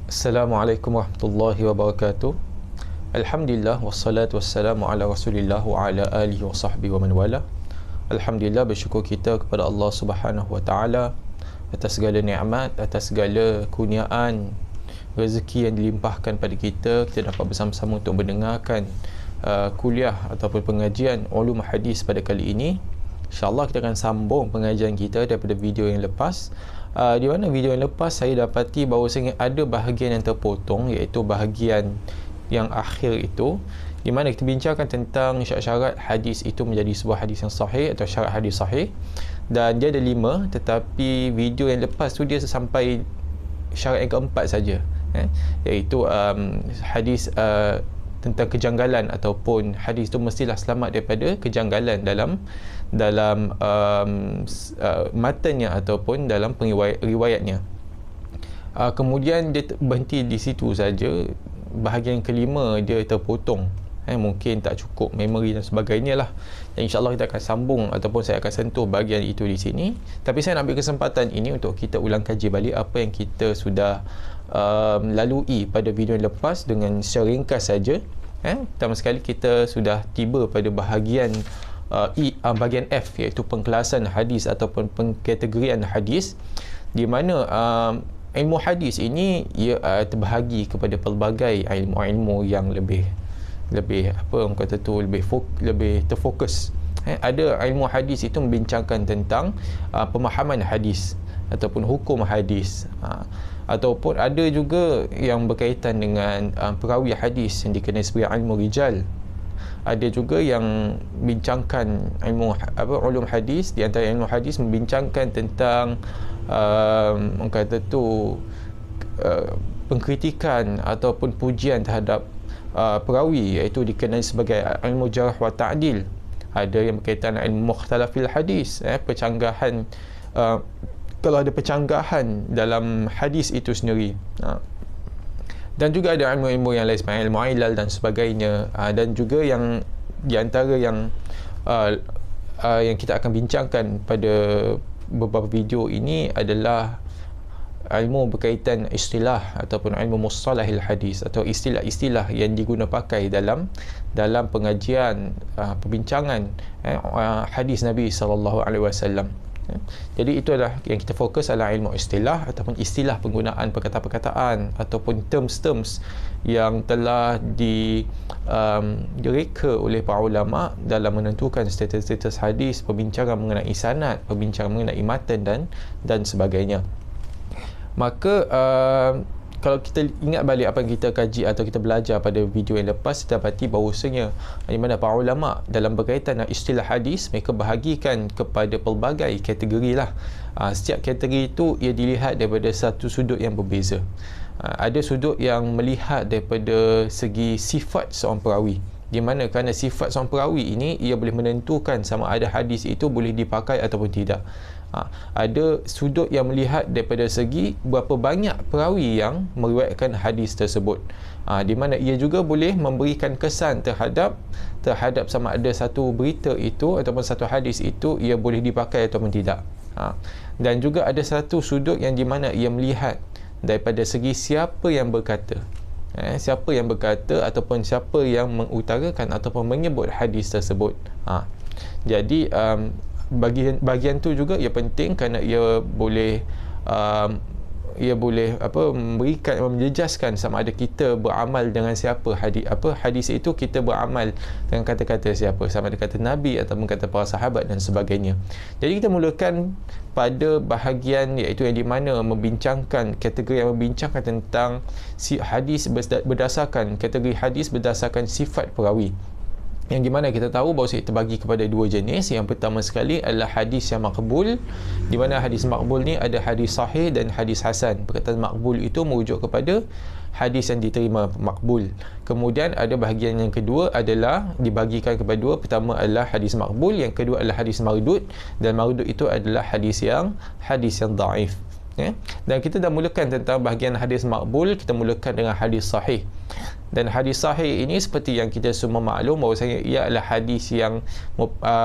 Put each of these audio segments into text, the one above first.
Assalamualaikum warahmatullahi wabarakatuh. Alhamdulillah wassalatu wassalamu ala Rasulillah wa ala alihi wa sahbihi wa man wala. Alhamdulillah, bersyukur kita kepada Allah Subhanahu wa taala atas segala nikmat, atas segala kurniaan, rezeki yang dilimpahkan pada kita. Kita dapat bersama-sama untuk mendengarkan kuliah ataupun pengajian ulum hadis pada kali ini. InsyaAllah kita akan sambung pengajian kita daripada video yang lepas. Di mana video yang lepas saya dapati bahawasanya ada bahagian yang terpotong, iaitu bahagian yang akhir itu, di mana kita bincangkan tentang syarat-syarat hadis itu menjadi sebuah hadis yang sahih atau syarat hadis sahih, dan dia ada 5, tetapi video yang lepas tu dia sampai syarat yang keempat saja, iaitu hadis tentang kejanggalan, ataupun hadis itu mestilah selamat daripada kejanggalan dalam matanya ataupun dalam riwayatnya. Kemudian dia berhenti di situ saja. Bahagian kelima dia terpotong, mungkin tak cukup memori dan sebagainya lah. Dan insyaAllah kita akan sambung ataupun saya akan sentuh bahagian itu di sini. Tapi saya nak ambil kesempatan ini untuk kita ulang kaji balik apa yang kita sudah lalui pada video yang lepas dengan secara ringkas saja. Pertama sekali kita sudah tiba pada bahagian bahagian F, iaitu pengkelasan hadis ataupun pengkategorian hadis, di mana ilmu hadis ini ia terbahagi kepada pelbagai ilmu-ilmu yang lebih apa orang kata tu, lebih terfokus. Ada ilmu hadis itu membincangkan tentang pemahaman hadis ataupun hukum hadis, ataupun ada juga yang berkaitan dengan perawi hadis yang dikenal sebagai ilmu rijal. Ada juga yang bincangkan ulum hadis. Di antara ilmu hadis membincangkan tentang orang kata tu pengkritikan ataupun pujian terhadap perawi, iaitu dikenal sebagai ilmu jarh wa ta'dil. Ada yang berkaitan dengan ilmu mukhtalafil hadis, percanggahan, kalau ada percanggahan dalam hadis itu sendiri. Dan juga ada ilmu-ilmu yang lain seperti ilmu ilal dan sebagainya. Dan juga yang di antara yang kita akan bincangkan pada beberapa video ini adalah ilmu berkaitan istilah ataupun ilmu mustalahil hadis, atau istilah-istilah yang digunakan pakai dalam pengajian perbincangan hadis Nabi SAW. Jadi itu adalah yang kita fokus adalah ilmu istilah ataupun istilah penggunaan perkataan-perkataan ataupun terms-terms yang telah direka oleh para ulama dalam menentukan status-status hadis, perbincangan mengenai sanad, perbincangan mengenai matan dan sebagainya. Maka kalau kita ingat balik apa yang kita kaji atau kita belajar pada video yang lepas, kita dapati bahawasanya di mana para ulama dalam berkaitan dengan istilah hadis, mereka bahagikan kepada pelbagai kategori lah. Setiap kategori itu ia dilihat daripada satu sudut yang berbeza. Ada sudut yang melihat daripada segi sifat seorang perawi, di mana kerana sifat seorang perawi ini ia boleh menentukan sama ada hadis itu boleh dipakai ataupun tidak. Ada sudut yang melihat daripada segi berapa banyak perawi yang meriwayatkan hadis tersebut, di mana ia juga boleh memberikan kesan terhadap sama ada satu berita itu ataupun satu hadis itu ia boleh dipakai ataupun tidak. Dan juga ada satu sudut yang di mana ia melihat daripada segi siapa yang berkata, ataupun siapa yang mengutarakan ataupun menyebut hadis tersebut. Jadi bahagian tu juga ia penting kerana ia boleh memberikan, menjejaskan sama ada kita beramal dengan siapa hadis itu, kita beramal dengan kata-kata siapa, sama ada kata Nabi ataupun kata para sahabat dan sebagainya. Jadi kita mulakan pada bahagian iaitu yang di mana membincangkan kategori yang membincangkan tentang hadis berdasarkan kategori hadis berdasarkan sifat perawi, yang di mana kita tahu bahawa saya terbagi kepada dua jenis. Yang pertama sekali adalah hadis yang maqbul, di mana hadis maqbul ni ada hadis sahih dan hadis hasan. Perkataan maqbul itu merujuk kepada hadis yang diterima maqbul. Kemudian ada bahagian yang kedua adalah dibagikan kepada dua. Pertama adalah hadis maqbul, yang kedua adalah hadis mardud, dan mardud itu adalah hadis yang dhaif. Dan kita dah mulakan tentang bahagian hadis maqbul, kita mulakan dengan hadis sahih. Dan hadis sahih ini seperti yang kita semua maklum bahawasanya ia adalah hadis yang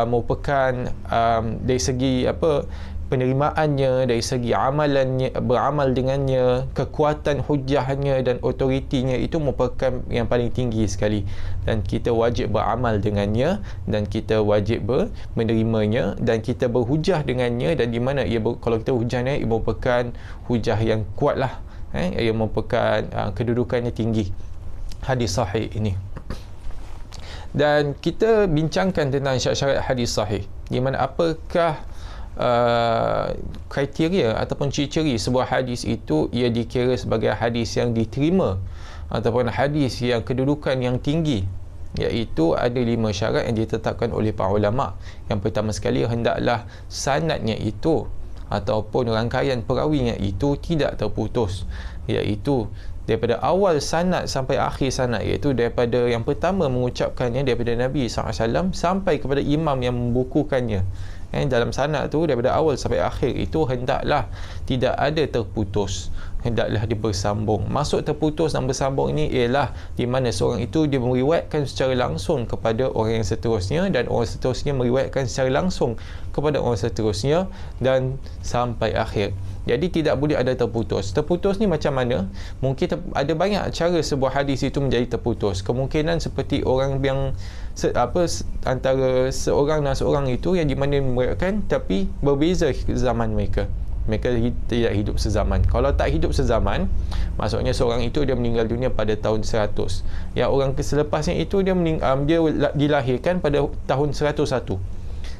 merupakan dari segi penerimaannya, dari segi amalannya, beramal dengannya, kekuatan hujahnya dan otoritinya itu merupakan yang paling tinggi sekali, dan kita wajib beramal dengannya, dan kita wajib menerimanya, dan kita berhujah dengannya. Dan di mana kalau kita hujahnya, ia merupakan hujah yang kuat lah, ia merupakan kedudukannya tinggi. Hadis sahih ini. Dan kita bincangkan tentang syarat-syarat hadis sahih, di mana apakah kriteria ataupun ciri-ciri sebuah hadis itu ia dikira sebagai hadis yang diterima ataupun hadis yang kedudukan yang tinggi. Iaitu ada 5 syarat yang ditetapkan oleh para ulama. Yang pertama sekali, hendaklah sanadnya itu ataupun rangkaian perawinya itu tidak terputus, iaitu daripada awal sanad sampai akhir sanad, iaitu daripada yang pertama mengucapkannya daripada Nabi SAW sampai kepada imam yang membukukannya. Dalam sanad tu daripada awal sampai akhir itu hendaklah tidak ada terputus, hendaklah dia bersambung. Maksud terputus dan bersambung ini ialah di mana seorang itu dia meriwayatkan secara langsung kepada orang yang seterusnya, dan orang seterusnya meriwayatkan secara langsung kepada orang seterusnya, dan sampai akhir. Jadi tidak boleh ada terputus. Terputus ni macam mana? Mungkin ada banyak cara sebuah hadis itu menjadi terputus. Kemungkinan seperti orang yang antara seorang dan seorang itu yang di mana meriwayatkan tapi berbeza zaman mereka. Mereka tidak hidup sezaman. Kalau tak hidup sezaman, maksudnya seorang itu dia meninggal dunia pada tahun 100. Yang orang selepasnya itu dia dilahirkan pada tahun 101.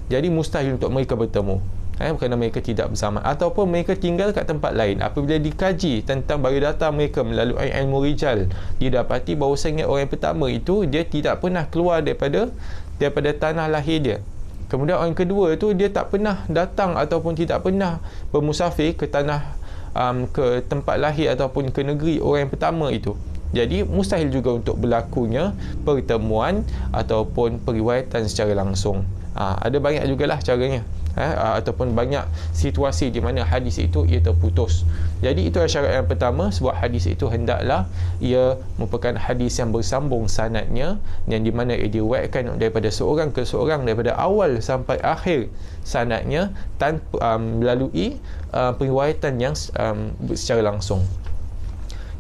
Jadi mustahil untuk mereka bertemu. Kerana mereka tidak bersamaan, ataupun mereka tinggal kat tempat lain. Apabila dikaji tentang biodata mereka melalui ilmu rijal, didapati bahawasanya orang yang pertama itu dia tidak pernah keluar daripada tanah lahir dia. Kemudian orang kedua itu dia tak pernah datang ataupun tidak pernah bermusafir ke tanah ke tempat lahir ataupun ke negeri orang yang pertama itu. Jadi mustahil juga untuk berlakunya pertemuan ataupun periwayatan secara langsung. Ada banyak jugalah caranya, ataupun banyak situasi di mana hadis itu ia terputus. Jadi itu adalah syarat yang pertama, sebuah hadis itu hendaklah ia merupakan hadis yang bersambung sanadnya, yang di mana ia diriwayatkan daripada seorang ke seorang daripada awal sampai akhir sanadnya tanpa melalui periwayatan yang secara langsung.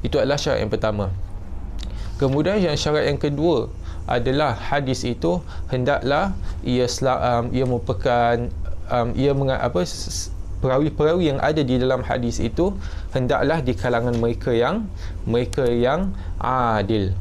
Itu adalah syarat yang pertama. Kemudian yang syarat yang kedua adalah hadis itu hendaklah ia merupakan perawi-perawi yang ada di dalam hadis itu hendaklah di kalangan mereka yang adil.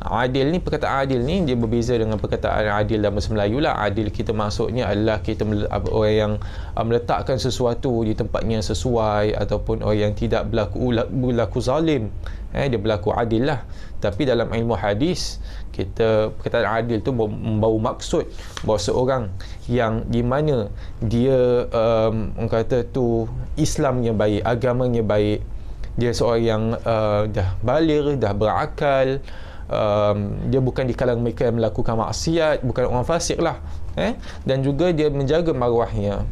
Adil ni, perkataan adil ni dia berbeza dengan perkataan adil dalam bahasa Melayu lah. Adil kita maksudnya adalah kita orang yang meletakkan sesuatu di tempatnya sesuai, ataupun orang yang tidak berlaku zalim, dia berlaku adil lah. Tapi dalam ilmu hadis, perkataan adil tu membawa maksud bahawa seorang yang di mana dia orang kata tu Islamnya baik, agamanya baik, dia seorang yang dah baligh, dah berakal, dia bukan di kalangan mereka yang melakukan maksiat, bukan orang fasik lah, dan juga dia menjaga maruahnya.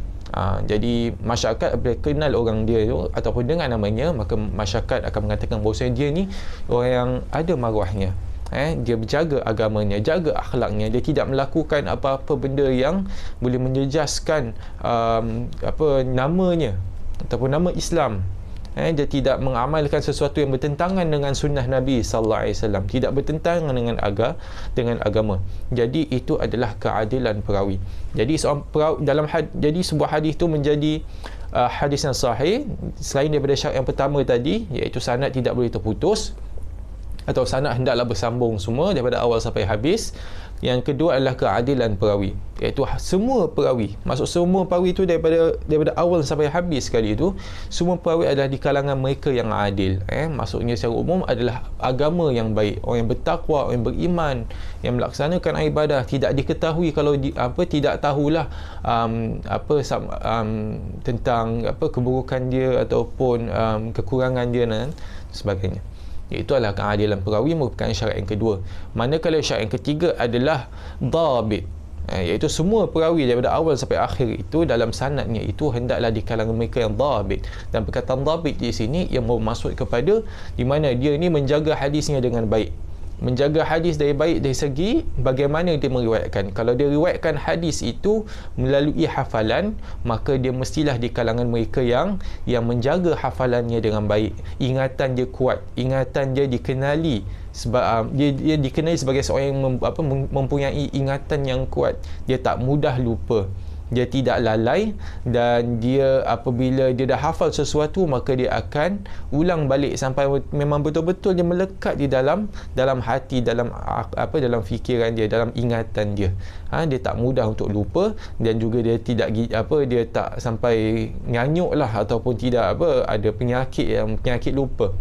Jadi masyarakat apabila kenal orang dia tu ataupun dengan namanya, maka masyarakat akan mengatakan bahawa dia ni orang yang ada maruahnya, dia berjaga agamanya, jaga akhlaknya, dia tidak melakukan apa-apa benda yang boleh menjejaskan namanya ataupun nama Islam. Dia tidak mengamalkan sesuatu yang bertentangan dengan sunnah Nabi sallallahu alaihi wasallam, tidak bertentangan dengan agama. Jadi itu adalah keadilan perawi. Jadi jadi sebuah hadis itu menjadi hadis yang sahih selain daripada syarat yang pertama tadi, iaitu sanad tidak boleh terputus atau sanad hendaklah bersambung semua daripada awal sampai habis. Yang kedua adalah keadilan perawi, iaitu semua perawi, maksud semua perawi itu daripada awal sampai habis sekali itu, semua perawi adalah di kalangan mereka yang adil. Maksudnya secara umum adalah agama yang baik, orang yang bertakwa, orang yang beriman, yang melaksanakan ibadah, tidak diketahui kalau tidak tahulah tentang keburukan dia ataupun kekurangan dia dan sebagainya. Itu adalah keadilan perawi, merupakan syarat yang kedua. Manakala syarat yang ketiga adalah dhabit, iaitu semua perawi daripada awal sampai akhir itu dalam sanadnya itu hendaklah di kalangan mereka yang dhabit. Dan perkataan dhabit di sini yang bermaksud kepada di mana dia ni menjaga hadisnya dengan baik. Menjaga hadis dari segi bagaimana dia meriwayatkan. Kalau dia riwayatkan hadis itu melalui hafalan, maka dia mestilah di kalangan mereka yang menjaga hafalannya dengan baik. Ingatan dia kuat, ingatan dia dikenali sebab dia dikenali sebagai seorang yang mempunyai ingatan yang kuat. Dia tak mudah lupa, dia tidak lalai, dan dia apabila dia dah hafal sesuatu, maka dia akan ulang balik sampai memang betul-betul dia melekat di dalam hati, dalam fikiran dia, dalam ingatan dia. Dia tak mudah untuk lupa, dan juga dia dia tak sampai nyanyuk lah, ataupun tidak ada penyakit lupa.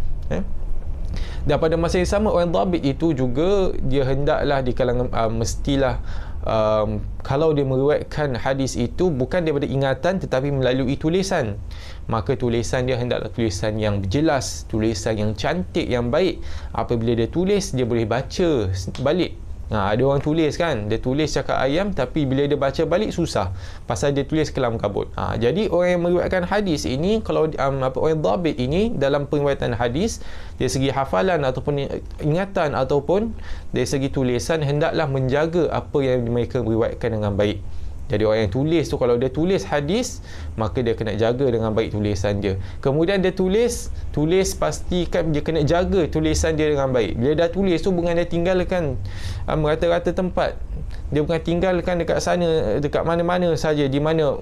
Dan pada masa yang sama, orang dhabit itu juga dia hendaklah di kalangan mestilah kalau dia meriwayatkan hadis itu bukan daripada ingatan tetapi melalui tulisan, maka tulisan dia hendaklah tulisan yang jelas, tulisan yang cantik, yang baik. Apabila dia tulis, dia boleh baca balik. Ada orang tulis kan, dia tulis cakap ayam, tapi bila dia baca balik susah pasal dia tulis kelam kabut. Jadi orang yang meriwayatkan hadis ini, kalau orang dhabit ini dalam periwayatan hadis, dari segi hafalan ataupun ingatan ataupun dari segi tulisan, hendaklah menjaga apa yang mereka meriwayatkan dengan baik. Jadi orang yang tulis tu, kalau dia tulis hadis, maka dia kena jaga dengan baik tulisan dia. Kemudian dia tulis pastikan dia kena jaga tulisan dia dengan baik. Bila dah tulis tu, bukan dia tinggalkan rata-rata tempat. Dia bukan tinggalkan dekat sana, dekat mana-mana saja, di mana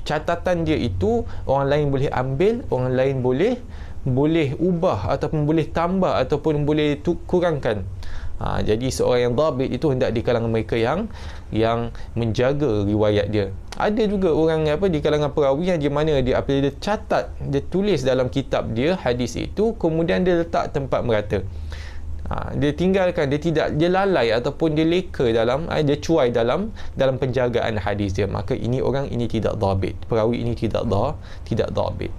catatan dia itu orang lain boleh ambil, orang lain boleh ubah ataupun boleh tambah ataupun boleh kurangkan. Jadi seorang yang dhabit itu hendak di kalangan mereka yang menjaga riwayat dia. Ada juga orang di kalangan perawi yang di mana dia apabila dia catat, dia tulis dalam kitab dia hadis itu, kemudian dia letak tempat merata. Dia tinggalkan, dia lalai ataupun dia leka dia cuai dalam penjagaan hadis dia. Maka ini tidak dhabit. Perawi ini tidak dhabit.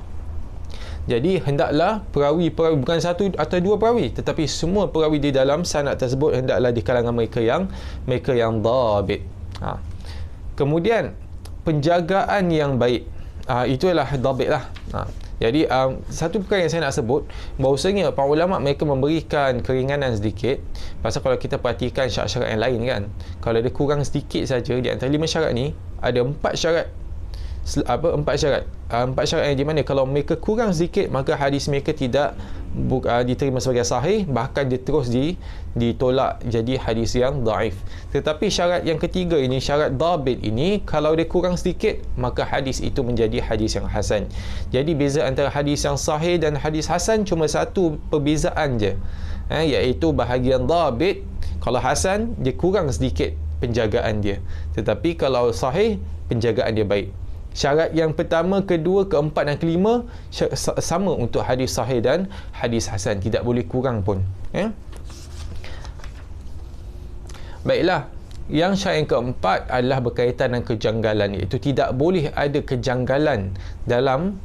Jadi hendaklah perawi bukan satu atau dua perawi, tetapi semua perawi di dalam sanad tersebut hendaklah di kalangan mereka yang dhabit. Kemudian penjagaan yang baik, itulah dhabit lah. Jadi satu perkara yang saya nak sebut, bahawasanya para ulama mereka memberikan keringanan sedikit. Pasal kalau kita perhatikan syarat-syarat yang lain kan, kalau dia kurang sedikit saja di antara 5 syarat ni, ada 4 syarat. 4 syarat yang di mana kalau mereka kurang sedikit, maka hadis mereka tidak diterima sebagai sahih, bahkan dia terus ditolak jadi hadis yang dhaif. Tetapi syarat yang ketiga ini, syarat dhabit ini, kalau dia kurang sedikit, maka hadis itu menjadi hadis yang hasan. Jadi beza antara hadis yang sahih dan hadis hasan cuma satu perbezaan je, iaitu bahagian dhabit. Kalau hasan, dia kurang sedikit penjagaan dia, tetapi kalau sahih, penjagaan dia baik. Syarat yang pertama, kedua, keempat dan kelima sama untuk hadis sahih dan hadis hasan, tidak boleh kurang pun. Baiklah, yang syarat yang keempat adalah berkaitan dengan kejanggalan, iaitu tidak boleh ada kejanggalan dalam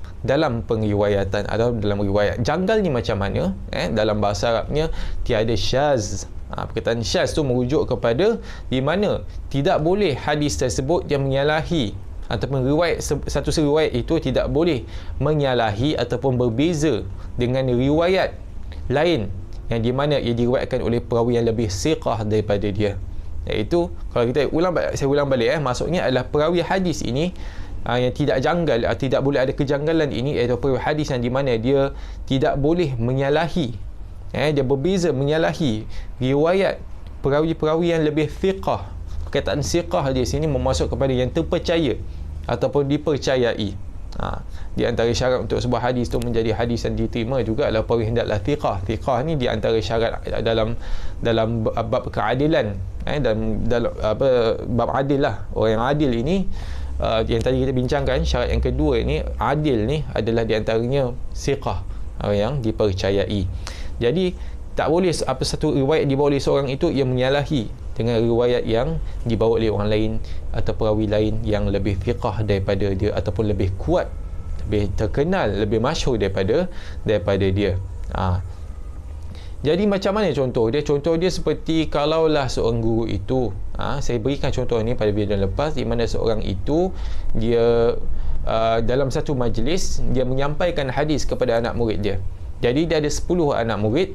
pengriwayatan atau dalam riwayat. Janggal ni macam mana? Dalam bahasa Arabnya tiada syaz. Perkataan syaz tu merujuk kepada di mana tidak boleh hadis tersebut yang menyalahi ataupun satu riwayat itu tidak boleh menyalahi ataupun berbeza dengan riwayat lain yang di mana ia diriwayatkan oleh perawi yang lebih siqah daripada dia. Iaitu kalau saya ulang balik maksudnya adalah perawi hadis ini yang tidak janggal, tidak boleh ada kejanggalan ini, iaitu perawi hadis yang di mana dia tidak boleh menyalahi, dia berbeza menyalahi riwayat perawi-perawi yang lebih siqah. Perkataan siqah di sini memasuk kepada yang terpercaya ataupun dipercayai. Di antara syarat untuk sebuah hadis itu menjadi hadis yang diterima juga adalah perawi hendaklah thiqah. Thiqah ni di antara syarat dalam bab keadilan, dalam bab adil lah. Orang yang adil ini, yang tadi kita bincangkan, syarat yang kedua ni, adil ni adalah di antaranya thiqah, orang yang dipercayai. Jadi tak boleh satu riwayat dibawa oleh seorang itu yang menyalahi dengan riwayat yang dibawa oleh orang lain atau perawi lain yang lebih thiqah daripada dia ataupun lebih kuat, lebih terkenal, lebih masyhur daripada dia. Jadi macam mana contoh dia? Contoh dia seperti kalaulah seorang guru itu, saya berikan contoh ni pada video lepas, di mana seorang itu dia dalam satu majlis dia menyampaikan hadis kepada anak murid dia. Jadi dia ada 10 anak murid,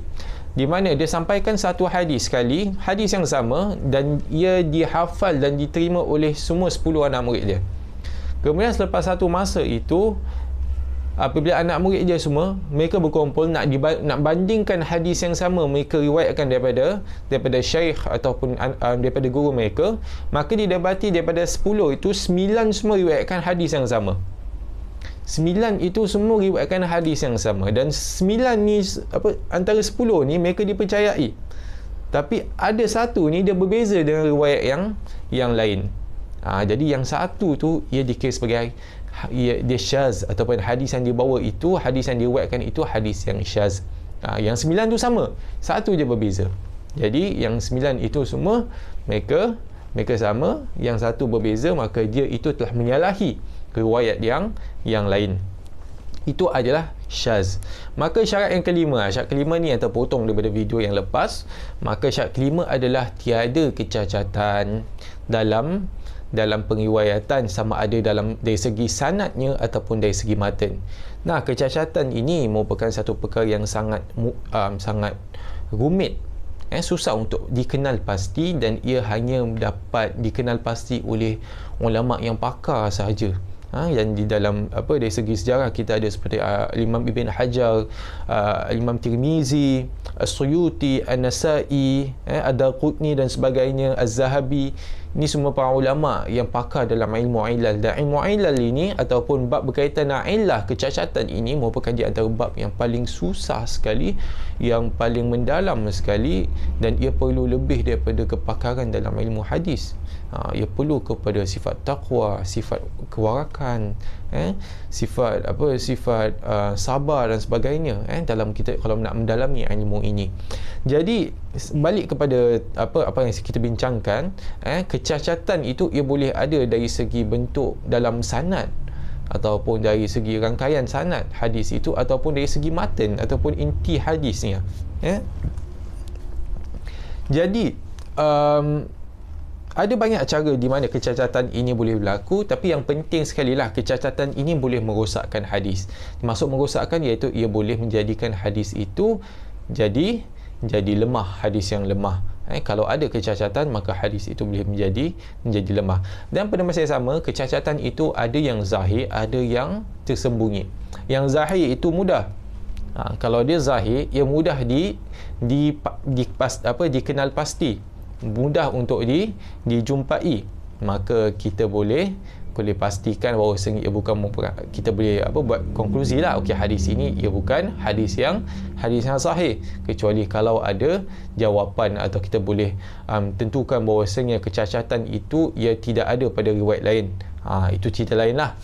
di mana dia sampaikan satu hadis sekali, hadis yang sama, dan ia dihafal dan diterima oleh semua 10 anak murid dia. Kemudian selepas satu masa itu, apabila anak murid dia semua, mereka berkumpul nak bandingkan hadis yang sama mereka riwayatkan daripada syekh ataupun daripada guru mereka, maka didapati daripada 10 itu 9 semua riwayatkan hadis yang sama. 9 itu semua riwayatkan hadis yang sama, dan 9 ni antara 10 ni mereka dipercayai, tapi ada satu ni dia berbeza dengan riwayat yang lain. Jadi yang satu tu ia dikira sebagai dia syaz, ataupun hadis yang dibawa itu, hadis yang diriwayatkan itu hadis yang syaz. Yang 9 tu sama, satu je berbeza. Jadi yang 9 itu semua mereka sama, yang satu berbeza, maka dia itu telah menyalahi riwayat yang lain. Itu adalah syaz. Maka syarat yang kelima, syarat kelima ni yang terpotong daripada video yang lepas. Maka syarat kelima adalah tiada kecacatan dalam pengriwayatan, sama ada dari segi sanadnya ataupun dari segi matan. Nah, kecacatan ini merupakan satu perkara yang sangat rumit, susah untuk dikenal pasti, dan ia hanya dapat dikenal pasti oleh ulama yang pakar sahaja. Yang di dalam dari segi sejarah kita ada seperti Imam Ibn Hajar, Imam Tirmizi, As-Suyuti, An-Nasai, Ad-Darqutni dan sebagainya, Az-Zahabi. Ini semua para ulama yang pakar dalam ilmu ilal, dan ilmu ilal ini ataupun bab berkaitan dengan illah, kecacatan ini merupakan di antara bab yang paling susah sekali, yang paling mendalam sekali, dan ia perlu lebih daripada kepakaran dalam ilmu hadis. Ia perlu kepada sifat taqwa, sifat kewarakan, sifat sabar dan sebagainya dalam kita kalau nak mendalami ilmu ini. Jadi balik kepada apa yang kita bincangkan, kecacatan itu ia boleh ada dari segi bentuk dalam sanad, ataupun dari segi rangkaian sanad hadis itu, ataupun dari segi matan ataupun inti hadisnya. Jadi ada banyak cara di mana kecacatan ini boleh berlaku, tapi yang penting sekali lah, kecacatan ini boleh merosakkan hadis. Maksud merosakkan iaitu ia boleh menjadikan hadis itu jadi lemah, hadis yang lemah. Kalau ada kecacatan, maka hadis itu boleh menjadi lemah. Dan pada masa yang sama, kecacatan itu ada yang zahir, ada yang tersembunyi. Yang zahir itu mudah. Kalau dia zahir, ia mudah dikenal pasti, mudah untuk dijumpai, maka kita boleh pastikan bahawa ia bukan, kita boleh buat konklusi lah, okey, hadis ini ia bukan hadis yang sahih, kecuali kalau ada jawapan, atau kita boleh tentukan bahawasanya kecacatan itu ia tidak ada pada riwayat lain. Itu cerita lain lah.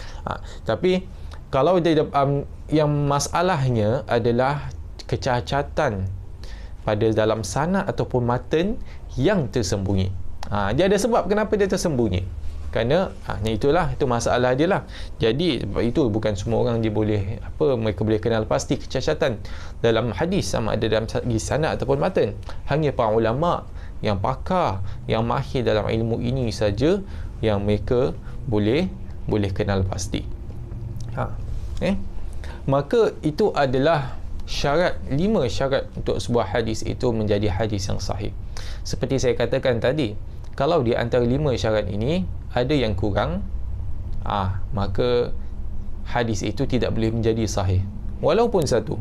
Tapi kalau dia, yang masalahnya adalah kecacatan pada dalam sanad ataupun matan yang tersembunyi. Dia ada sebab kenapa dia tersembunyi. Kerana itu masalah dia lah. Jadi sebab itu bukan semua orang dia boleh mereka boleh kenal pasti kecacatan dalam hadis, sama ada dalam segi sanad ataupun matan. Hanya para ulama yang pakar, yang mahir dalam ilmu ini saja yang mereka boleh kenal pasti. Maka itu adalah syarat, 5 syarat untuk sebuah hadis itu menjadi hadis yang sahih. Seperti saya katakan tadi, kalau di antara 5 syarat ini ada yang kurang, maka hadis itu tidak boleh menjadi sahih, walaupun satu.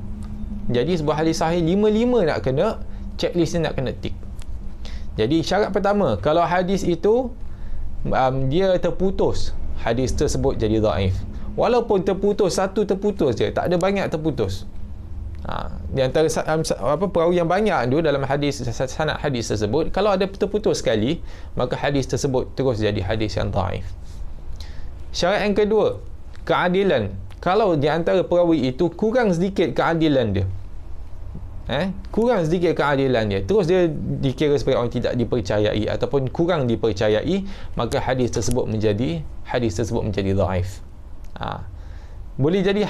Jadi sebuah hadis sahih 5 nak kena, checklistnya nak kena tick. Jadi syarat pertama, kalau hadis itu dia terputus, hadis tersebut jadi dhaif. Walaupun terputus, satu terputus je, tak ada banyak terputus. Di antara perawi yang banyak tu dalam hadis, sanad hadis tersebut, kalau ada terputus sekali, maka hadis tersebut terus jadi hadis yang dhaif. Syarat yang kedua, keadilan. Kalau di antara perawi itu kurang sedikit keadilan dia, kurang sedikit keadilan dia, terus dia dikira sebagai orang tidak dipercayai ataupun kurang dipercayai, maka hadis tersebut menjadi dhaif. Boleh jadi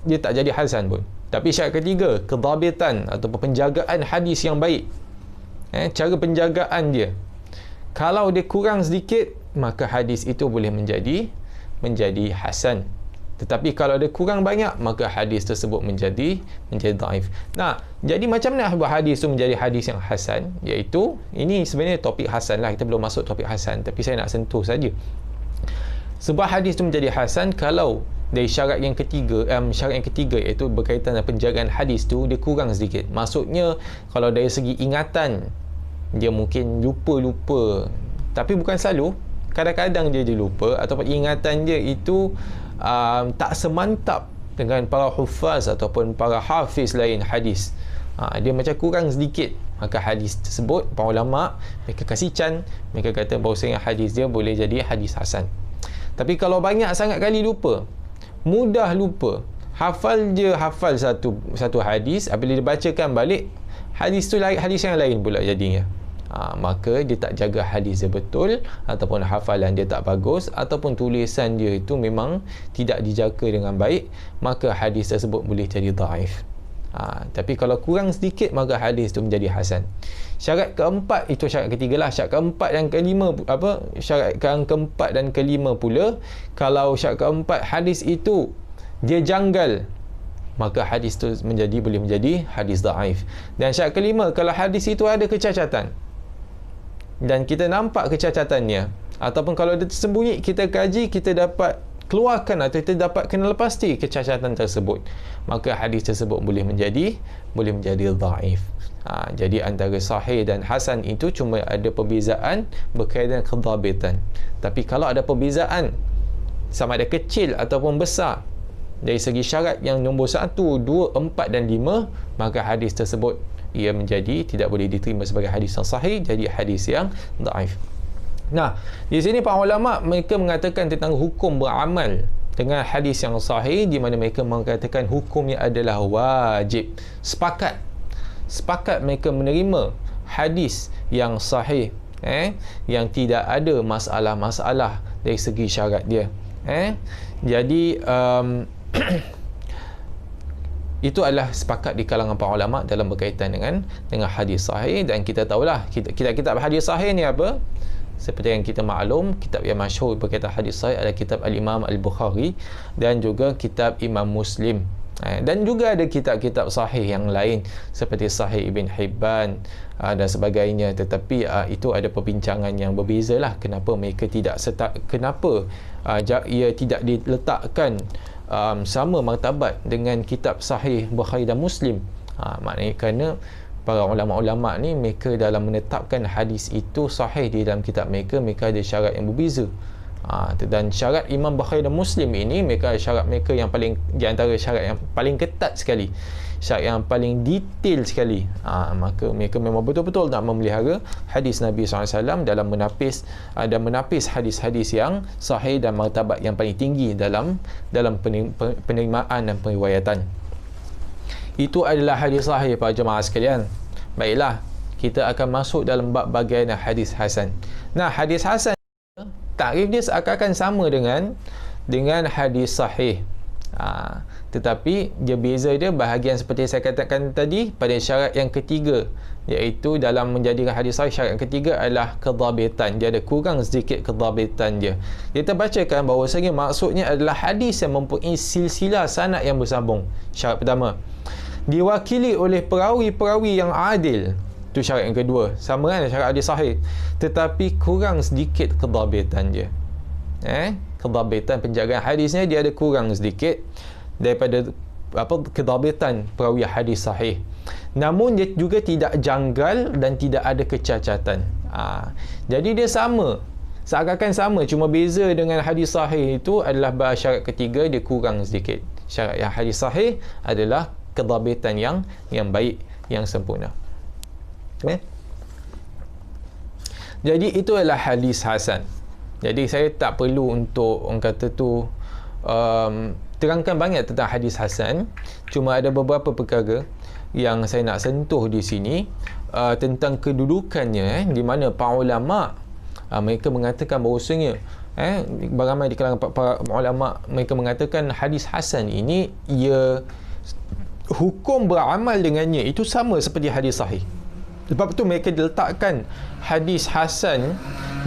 dia tak jadi hasan pun. Tapi syarat ketiga, kedhabitan ataupun penjagaan hadis yang baik. Cara penjagaan dia, kalau dia kurang sedikit, maka hadis itu boleh menjadi hasan. Tetapi kalau ada kurang banyak, maka hadis tersebut menjadi dhaif. Nah, jadi macam mana sebuah hadis itu menjadi hadis yang hasan? Iaitu, ini sebenarnya topik hasan lah, kita belum masuk topik hasan, tapi saya nak sentuh saja. Sebuah hadis itu menjadi hasan kalau dari syarat yang ketiga iaitu berkaitan dengan penjagaan hadis tu dia kurang sedikit. Maksudnya kalau dari segi ingatan dia mungkin lupa-lupa, tapi bukan selalu, kadang-kadang dia lupa ataupun ingatan dia itu tak semantap dengan para hufaz ataupun para hafiz lain hadis. Dia macam kurang sedikit, maka hadis tersebut para ulama mereka kasih can, mereka kata bahawasanya hadis dia boleh jadi hadis hasan. Tapi kalau banyak sangat kali lupa, mudah lupa, hafal satu hadis, apabila dibacakan balik hadis tu hadis yang lain pula jadinya. Maka dia tak jaga hadis dia betul, ataupun hafalan dia tak bagus, ataupun tulisan dia itu memang tidak dijaga dengan baik, maka hadis tersebut boleh jadi dhaif. Tapi kalau kurang sedikit, maka hadis itu menjadi hasan. Syarat keempat, itu syarat ketiga lah. Syarat keempat dan kelima, syarat keempat dan kelima pula, kalau syarat keempat hadis itu dia janggal, maka hadis itu boleh menjadi hadis dhaif. Dan syarat kelima, kalau hadis itu ada kecacatan dan kita nampak kecacatannya, ataupun kalau dia tersembunyi, kita kaji, kita dapat keluarkan atau kita dapat kenal pasti kecacatan tersebut, maka hadis tersebut boleh menjadi dhaif. Jadi antara sahih dan hasan itu cuma ada perbezaan berkaitan kedhabitan. Tapi kalau ada perbezaan sama ada kecil ataupun besar dari segi syarat yang nombor 1, 2, 4 dan 5, maka hadis tersebut ia menjadi tidak boleh diterima sebagai hadis yang sahih, jadi hadis yang dhaif. Nah, di sini para ulama mereka mengatakan tentang hukum beramal dengan hadis yang sahih, di mana mereka mengatakan hukumnya adalah wajib. Sepakat mereka menerima hadis yang sahih, yang tidak ada masalah-masalah dari segi syarat dia. Jadi itu adalah sepakat di kalangan para ulama dalam berkaitan dengan hadis sahih. Dan kita tahulah kitab hadis sahih ni apa? Seperti yang kita maklum, kitab yang masyhur berkaitan hadis sahih adalah kitab Al-Imam Al-Bukhari dan juga kitab Imam Muslim. Dan juga ada kitab-kitab sahih yang lain seperti Sahih Ibn Hibban dan sebagainya. Tetapi itu ada perbincangan yang berbeza lah, kenapa mereka kenapa ia tidak diletakkan sama martabat dengan kitab Sahih Bukhari dan Muslim. Maknanya kerana para ulama-ulama ni mereka dalam menetapkan hadis itu sahih di dalam kitab mereka ada syarat yang berbeza. Dan syarat Imam Bukhari dan Muslim ini, syarat mereka yang paling, di antara syarat yang paling ketat sekali, syarat yang paling detail sekali. Maka mereka memang betul-betul nak memelihara hadis Nabi SAW dalam menapis hadis-hadis yang sahih dan martabat yang paling tinggi dalam penerimaan dan periwayatan. Itu adalah hadis sahih para jemaah sekalian. Baiklah, kita akan masuk dalam bab bahagian hadis hasan. Nah, hadis hasan takrif dia seakan-akan sama dengan hadis sahih. Tetapi dia beza dia bahagian seperti saya katakan tadi pada syarat yang ketiga, iaitu dalam menjadikan hadis sahih, syarat yang ketiga adalah kedhabitan. Dia ada kurang sedikit kedhabitan dia. Kita bacakan bahawasanya maksudnya adalah hadis yang mempunyai silsilah sanad yang bersambung. Syarat pertama, diwakili oleh perawi-perawi yang adil. Itu syarat yang kedua, sama dengan syarat hadis sahih, tetapi kurang sedikit kedhabitan dia. Kedhabitan penjagaan hadisnya dia ada kurang sedikit daripada kedhabitan perawi hadis sahih. Namun dia juga tidak janggal dan tidak ada kecacatan. Jadi dia sama, seakan-akan sama, cuma beza dengan hadis sahih itu adalah syarat ketiga dia kurang sedikit. Syarat yang hadis sahih adalah kedhabitan yang baik, yang sempurna. Jadi itu adalah hadis hasan. Jadi saya tak perlu untuk orang kata tu terangkan banyak tentang hadis hasan. Cuma ada beberapa perkara yang saya nak sentuh di sini tentang kedudukannya, di mana para ulama mereka mengatakan bahawasanya beramai di kalangan para ulama mereka mengatakan hadis hasan ini, ia hukum beramal dengannya itu sama seperti hadis sahih. Sebab itu mereka diletakkan hadis hasan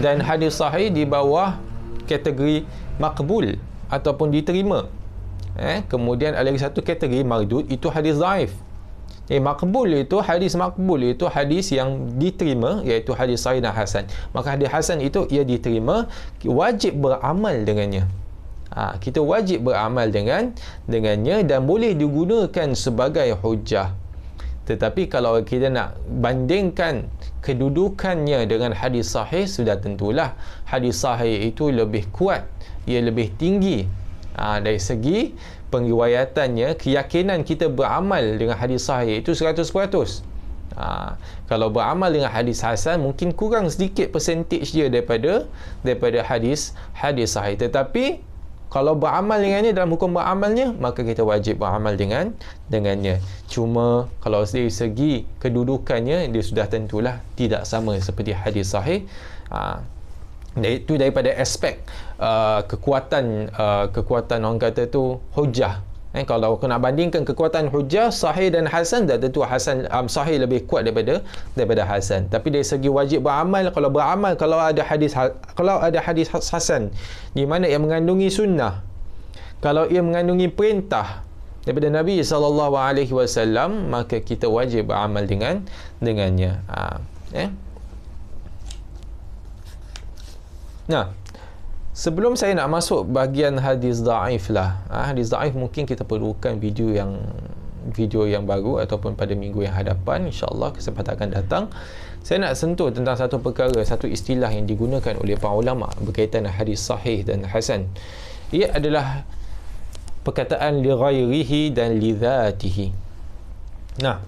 dan hadis sahih di bawah kategori makbul ataupun diterima. Kemudian ada lagi satu kategori mardud, itu hadis dhaif. Makbul itu, hadis makbul itu hadis yang diterima, iaitu hadis sahih dan hasan. Maka hadis hasan itu ia diterima, wajib beramal dengannya. Kita wajib beramal dengannya dan boleh digunakan sebagai hujah. Tetapi kalau kita nak bandingkan kedudukannya dengan hadis sahih, sudah tentulah hadis sahih itu lebih kuat, ia lebih tinggi dari segi pengriwayatannya. Keyakinan kita beramal dengan hadis sahih itu 100%. Kalau beramal dengan hadis hasan mungkin kurang sedikit percentage dia daripada hadis sahih. Tetapi kalau beramal dengannya, dalam hukum beramalnya, maka kita wajib beramal dengannya. Cuma kalau dari segi kedudukannya, dia sudah tentulah tidak sama seperti hadis sahih. Itu daripada aspek kekuatan orang kata tu hujah. Kalau aku nak bandingkan kekuatan hujah sahih dan hasan, dah tentu sahih lebih kuat daripada hasan. Tapi dari segi wajib beramal, kalau ada hadis hasan di mana ia mengandungi sunnah, kalau ia mengandungi perintah daripada Nabi SAW, maka kita wajib beramal dengannya. Nah, sebelum saya nak masuk bahagian hadis dhaif lah, hadis dhaif mungkin kita perlukan video yang baru ataupun pada minggu yang hadapan, insya-Allah kesempatan akan datang. Saya nak sentuh tentang satu perkara, satu istilah yang digunakan oleh para ulama berkaitan dengan hadis sahih dan hasan. Ia adalah perkataan li ghairihi dan li dhatihi. Nah,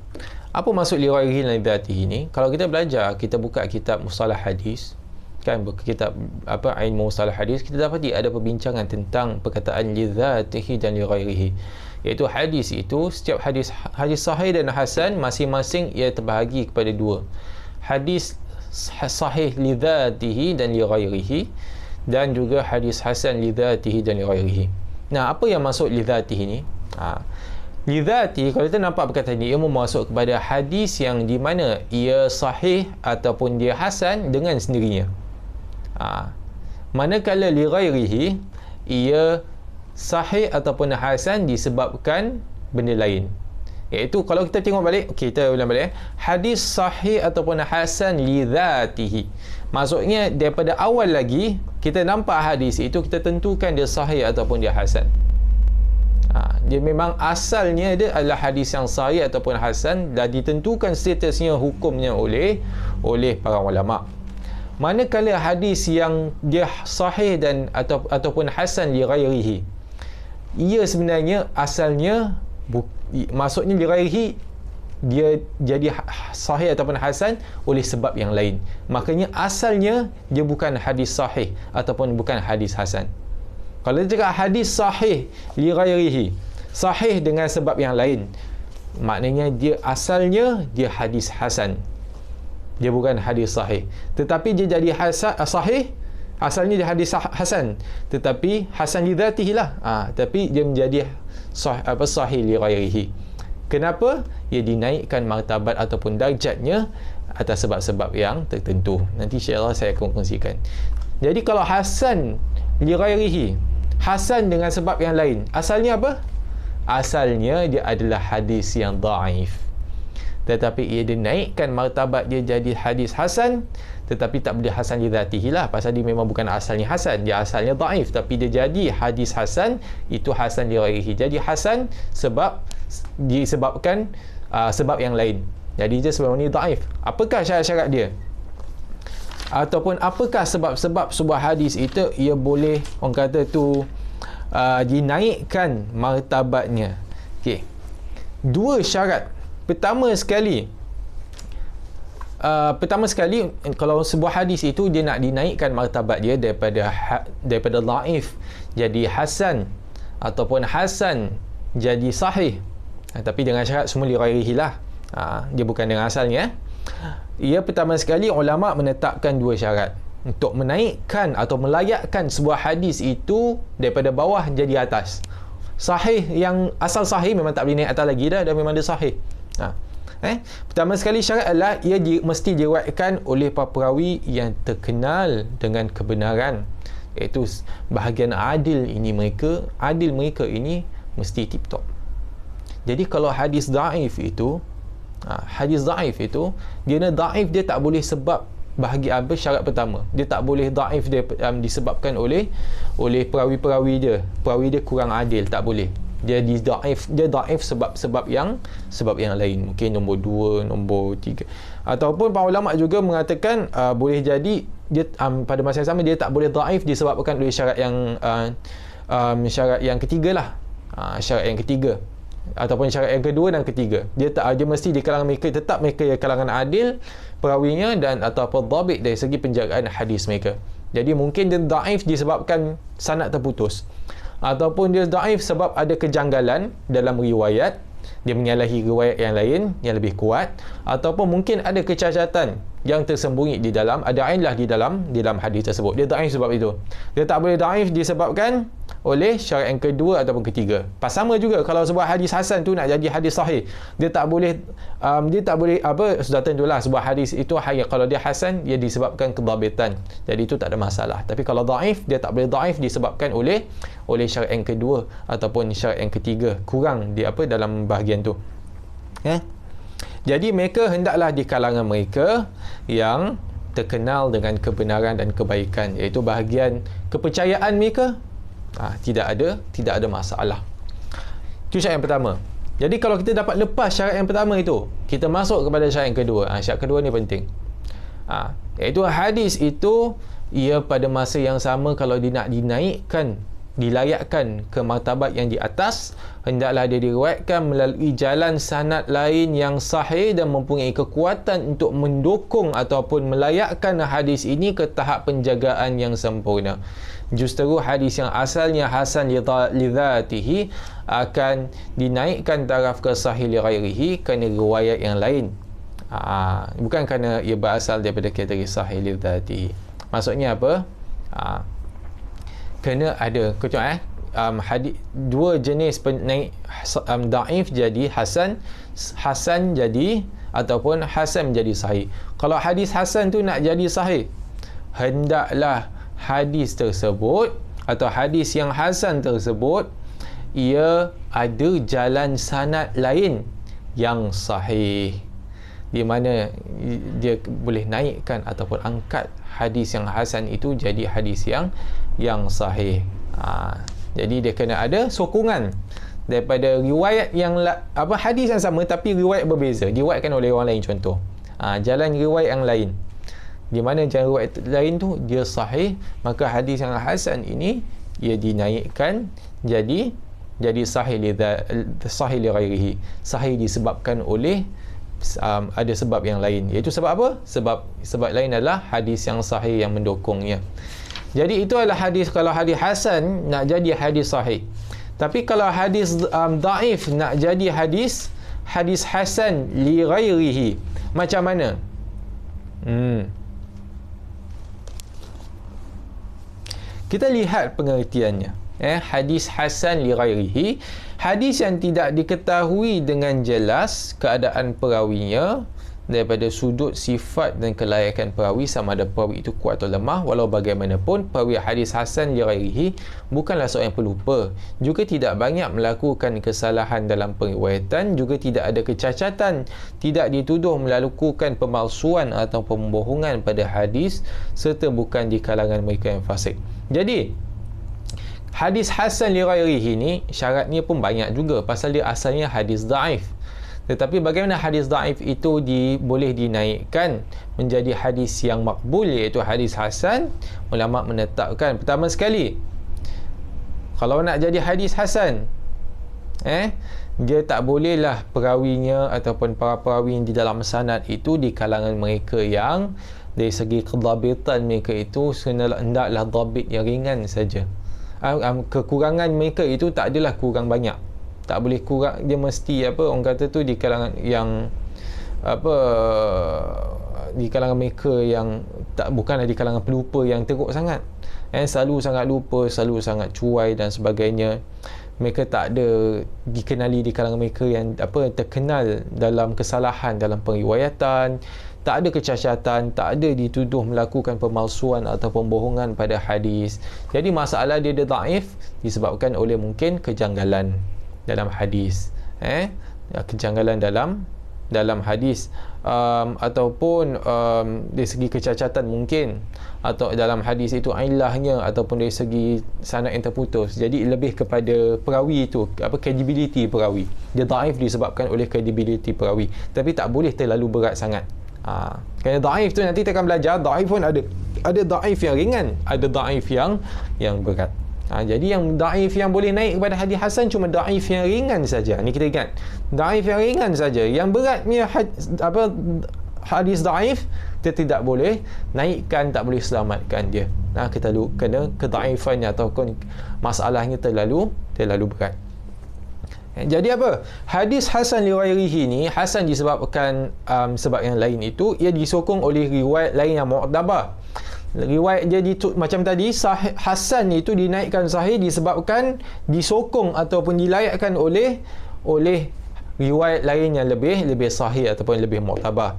apa maksud li ghairihi dan li dhatihi ni? Kalau kita belajar, kita buka kitab mustalah hadis, kitab ilmu mustalah hadis, kita dapati ada perbincangan tentang perkataan li dhatihi dan li ghairihi, iaitu hadis itu, setiap hadis sahih dan hasan masing-masing ia terbahagi kepada dua. Hadis sahih li dhatihi dan li ghairihi, dan juga hadis hasan li dhatihi dan li ghairihi. Nah, apa yang maksud li dhatihi ni? Li dhatihi, kalau kita nampak perkataan ini, ia memasuk kepada hadis yang di mana ia sahih ataupun dia hasan dengan sendirinya. Manakala li ghairihi, ia sahih ataupun hasan disebabkan benda lain. Iaitu kalau kita tengok balik, kita ulang balik, hadis sahih ataupun hasan li dhatihi, maksudnya daripada awal lagi kita nampak hadis itu, kita tentukan dia sahih ataupun dia hasan. Dia memang asalnya dia adalah hadis yang sahih ataupun hasan, dah ditentukan statusnya, hukumnya oleh para ulama. Manakala hadis yang dia sahih dan ataupun hasan li ghairihi, ia sebenarnya asalnya maksudnya li ghairihi, dia jadi sahih ataupun hasan oleh sebab yang lain. Makanya asalnya dia bukan hadis sahih ataupun bukan hadis hasan. Kalau dia cakap hadis sahih li ghairihi, sahih dengan sebab yang lain, maknanya dia asalnya dia hadis hasan, dia bukan hadis sahih. Tetapi dia jadi sahih, asalnya dia hadis hasan, tetapi hasan li dhatihi lah, tapi dia menjadi sahih li ghairihi. Kenapa? Ia dinaikkan martabat ataupun darjatnya atas sebab-sebab yang tertentu. Nanti insya-Allah saya akan kongsikan. Jadi kalau hasan li ghairihi, hasan dengan sebab yang lain, asalnya apa? Asalnya dia adalah hadis yang dhaif, tetapi ia dinaikkan martabat dia jadi hadis hasan, tetapi tak boleh hasan li dhatihi lah, pasal dia memang bukan asalnya hasan, dia asalnya dhaif, tapi dia jadi hadis hasan, itu hasan li ghairihi. Jadi hasan sebab disebabkan sebab yang lain, jadi dia sebab ni dhaif. Apakah syarat-syarat dia? Ataupun apakah sebab-sebab sebuah hadis itu ia boleh, orang kata tu, dinaikkan martabatnya? Okey, dua syarat. Pertama sekali, kalau sebuah hadis itu dia nak dinaikkan martabat dia daripada dhaif jadi hasan, ataupun hasan jadi sahih, tapi dengan syarat semua li ghairihi lah, dia bukan dengan asalnya. Ia pertama sekali ulama menetapkan dua syarat untuk menaikkan atau melayakkan sebuah hadis itu daripada bawah jadi atas. Sahih, yang asal sahih memang tak boleh naik atas lagi dah memang dia sahih. Pertama sekali syarat adalah ia mesti diriwayatkan oleh para perawi yang terkenal dengan kebenaran, iaitu bahagian adil mereka ini mesti tip top. Jadi kalau hadis dhaif itu dia dhaif, dia tak boleh sebab bahagian syarat pertama. Dia tak boleh dhaif dia disebabkan oleh perawi dia kurang adil, tak boleh. Dia dhaif sebab yang lain, mungkin nombor 2, nombor 3, ataupun para ulama juga mengatakan boleh jadi dia pada masa yang sama dia tak boleh dhaif disebabkan oleh syarat yang ketiga lah. Syarat yang ketiga ataupun syarat yang kedua dan ketiga, dia mesti di kalangan mereka, tetap mereka kalangan adil perawinya dan ataupun dhabit dari segi penjagaan hadis mereka. Jadi mungkin dia dhaif disebabkan sanad terputus, ataupun dia dhaif sebab ada kejanggalan dalam riwayat, dia menyalahi riwayat yang lain yang lebih kuat, ataupun mungkin ada kecacatan yang tersembunyi di dalam, ada illah di dalam hadis tersebut. Dia dhaif sebab itu. Dia tak boleh dhaif disebabkan oleh syarat yang kedua ataupun ketiga. Sama juga kalau sebuah hadis hasan tu nak jadi hadis sahih, dia tak boleh sudah tentulah sebuah hadis itu kalau dia hasan, dia disebabkan kedhabitan, jadi itu tak ada masalah. Tapi kalau dhaif, dia tak boleh dhaif disebabkan oleh syarat yang kedua ataupun syarat yang ketiga, kurang di dalam bahagian tu. Jadi mereka hendaklah di kalangan mereka yang terkenal dengan kebenaran dan kebaikan, iaitu bahagian kepercayaan mereka tidak ada masalah. Itu syarat yang pertama. Jadi kalau kita dapat lepas syarat yang pertama itu, kita masuk kepada syarat yang kedua. Syarat kedua ni penting. Iaitu hadis itu, ia pada masa yang sama kalau dia nak dilayakkan ke martabat yang di atas, hendaklah dia diriwayatkan melalui jalan sanad lain yang sahih dan mempunyai kekuatan untuk mendukung ataupun melayakkan hadis ini ke tahap penjagaan yang sempurna. Justeru hadis yang asalnya hasan li dhatihi akan dinaikkan taraf ke sahih li ghairihi kerana riwayat yang lain, bukan kerana ia berasal daripada kategori sahih li dhatihi. Maksudnya apa? Kena ada hadis dua jenis naik dhaif jadi hasan jadi ataupun hasan menjadi sahih. Kalau hadis hasan tu nak jadi sahih, hendaklah hadis tersebut atau hadis yang hasan tersebut ia ada jalan sanad lain yang sahih, di mana dia boleh naikkan ataupun angkat hadis yang hasan itu jadi hadis yang sahih. Jadi dia kena ada sokongan daripada riwayat yang hadis yang sama tapi riwayat berbeza, diriwayatkan oleh orang lain. Contoh jalan riwayat yang lain, di mana jalan riwayat lain tu dia sahih, maka hadis yang hasan ini ia dinaikkan jadi sahih li ghairihi, sahih disebabkan oleh ada sebab yang lain. Iaitu sebab apa? Sebab lain adalah hadis yang sahih yang mendukungnya. Jadi itu adalah hadis, kalau hadis hasan nak jadi hadis sahih. Tapi kalau hadis dhaif nak jadi hadis hasan li ghairihi, macam mana? Kita lihat pengertiannya. Hadis hasan li ghairihi, hadis yang tidak diketahui dengan jelas keadaan perawinya daripada sudut sifat dan kelayakan perawi, sama ada perawi itu kuat atau lemah. Walau bagaimanapun, perawi hadis hasan li ghairihi bukanlah seorang yang pelupa, juga tidak banyak melakukan kesalahan dalam periwayatan, juga tidak ada kecacatan, tidak dituduh melakukan pemalsuan atau pembohongan pada hadis, serta bukan di kalangan mereka yang fasik. Jadi hadis hasan li ghairihi ni syaratnya pun banyak juga, pasal dia asalnya hadis dhaif. Tetapi bagaimana hadis dhaif itu boleh dinaikkan menjadi hadis yang makbul, iaitu hadis hasan? Ulama menetapkan, pertama sekali, kalau nak jadi hadis hasan, dia tak bolehlah perawinya ataupun para perawi di dalam sanad itu di kalangan mereka yang dari segi kedhabitan mereka itu hendaklah dhabit yang ringan saja. Kekurangan mereka itu tak adalah kurang banyak, tak boleh kurang, dia mesti orang kata tu di kalangan yang di kalangan mereka yang bukanlah di kalangan pelupa yang teruk sangat, selalu sangat lupa, selalu sangat cuai dan sebagainya. Mereka tak ada dikenali di kalangan mereka yang terkenal dalam kesalahan dalam periwayatan, tak ada kecacatan, tak ada dituduh melakukan pemalsuan atau pembohongan pada hadis. Jadi masalah dia dhaif disebabkan oleh mungkin kejanggalan dalam hadis, kejanggalan dalam hadis, ataupun dari segi kecacatan mungkin, atau dalam hadis itu ilahnya, ataupun dari segi sanad yang terputus. Jadi lebih kepada perawi itu, credibility perawi. Dia dhaif disebabkan oleh credibility perawi, tapi tak boleh terlalu berat sangat. Kerana dhaif tu nanti kita akan belajar, dhaif pun ada dhaif yang ringan, ada dhaif yang berat. Jadi yang dhaif yang boleh naik kepada hadis hasan cuma dhaif yang ringan saja. Ni kita ingat, dhaif yang ringan saja. Yang beratnya hadis dhaif kita tidak boleh naikkan, tak boleh selamatkan dia. Kita kena kedhaifannya ataupun masalahnya terlalu berat. Jadi apa? Hadis hasan li ghairihi ni hasan disebabkan sebab yang lain itu ia disokong oleh riwayat lain yang mu'tabar. Riwayat dia macam tadi, hasan itu dinaikkan sahih disebabkan disokong ataupun dilayakkan oleh riwayat lain yang lebih sahih ataupun lebih mu'tabar.